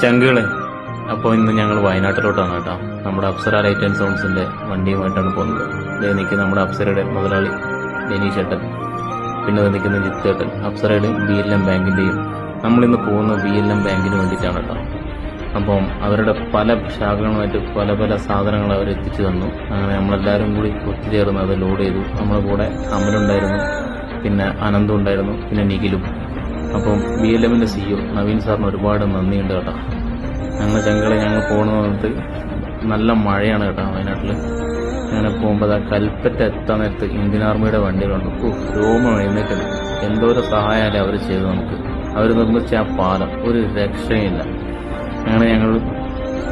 ചങ്കുകളെ, അപ്പോൾ ഇന്ന് ഞങ്ങൾ വയനാട്ടിലോട്ടാണ് കേട്ടോ. നമ്മുടെ അപ്സര ലൈറ്റ് ആൻഡ് സൗണ്ട്സിന്റെ വണ്ടിയുമായിട്ടാണ് പോകുന്നത്. ഇത് നിൽക്കുന്ന നമ്മുടെ അപ്സരയുടെ മുതലാളി ഡെനീഷ് ഏട്ടൻ, പിന്നെ നിൽക്കുന്ന ജിത്തേട്ടൻ, അപ്സരയുടെയും BLM ബാങ്കിന്റെയും. നമ്മളിന്ന് പോകുന്ന BLM ബാങ്കിന് വേണ്ടിയിട്ടാണ് കേട്ടോ. അപ്പം അവരുടെ പല ശാഖകളുമായിട്ട് പല പല സാധനങ്ങൾ അവർ എത്തിച്ചു തന്നു. അങ്ങനെ നമ്മളെല്ലാവരും കൂടി ഒത്തുചേർന്ന് അത് ലോഡ് ചെയ്തു. നമ്മുടെ കൂടെ അമലുണ്ടായിരുന്നു, പിന്നെ അനന്തും ഉണ്ടായിരുന്നു, പിന്നെ നിഖിലും. അപ്പം BLMന്റെ CEO നവീൻ സാറിന് ഒരുപാട് നന്ദിയുണ്ട് കേട്ടോ. ഞങ്ങൾ പോകണമെന്ന് പറഞ്ഞിട്ട് നല്ല മഴയാണ് കേട്ടോ വയനാട്ടിൽ. അങ്ങനെ പോകുമ്പോൾ കൽപ്പറ്റ എത്താൻ നേരത്ത് ഇന്ത്യൻ ആർമിയുടെ വണ്ടികളുണ്ട്. രോമം എഴുന്നേറ്റ് എന്തോരം സഹായമല്ലേ അവർ ചെയ്തു നമുക്ക്. അവർ നിർമ്മിച്ച ആ പാലം ഒരു രക്ഷയില്ല. അങ്ങനെ ഞങ്ങൾ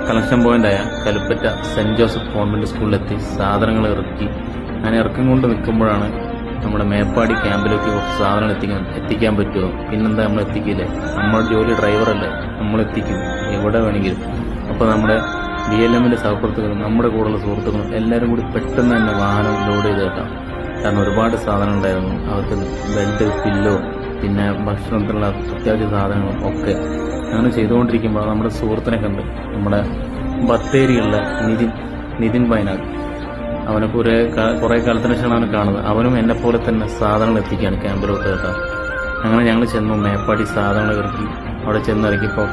കളക്ഷൻ പോയിന്റായ കൽപ്പറ്റ സെന്റ് ജോസഫ് കോൺവെന്റ് സ്കൂളിലെത്തി സാധനങ്ങൾ ഇറക്കി. അങ്ങനെ ഇറക്കം കൊണ്ട് നിൽക്കുമ്പോഴാണ് നമ്മുടെ മേപ്പാടി ക്യാമ്പിലേക്ക് കുറച്ച് സാധനം എത്തിക്കാൻ പറ്റുമോ, പിന്നെന്താ നമ്മൾ എത്തിക്കില്ലേ, നമ്മുടെ ജോലി ഡ്രൈവറല്ലേ, നമ്മൾ എത്തിക്കും എവിടെ വേണമെങ്കിലും. അപ്പോൾ നമ്മുടെ BLMന്റെ സഹപ്രവർത്തകരും നമ്മുടെ കൂടെയുള്ള സുഹൃത്തുക്കളും എല്ലാവരും കൂടി പെട്ടെന്ന് തന്നെ വാഹനം ലോഡ് ചെയ്ത് കേട്ടാം. കാരണം ഒരുപാട് സാധനം ഉണ്ടായിരുന്നു. അവർക്ക് ബെഡ്, പില്ലോ, പിന്നെ ഭക്ഷണത്തിനുള്ള അത്യാവശ്യ സാധനങ്ങളും ഒക്കെ. അങ്ങനെ ചെയ്തുകൊണ്ടിരിക്കുമ്പോൾ നമ്മുടെ സുഹൃത്തിനെ കണ്ട്, നമ്മുടെ ബത്തേരിയുള്ള നിതിൻ വയനാട്, അവനെ കുറെ കാലത്തിന് ശേഷമാണ് അവനെ കാണുന്നത്. അവനും എന്നെ പോലെ തന്നെ സാധനങ്ങൾ എത്തിക്കുകയാണ് ക്യാമ്പിലോട്ട് കേട്ടോ. അങ്ങനെ ഞങ്ങൾ ചെന്നു മേപ്പാടി സാധനങ്ങൾ ഇറക്കി അവിടെ ചെന്നിറക്കിയപ്പോൾ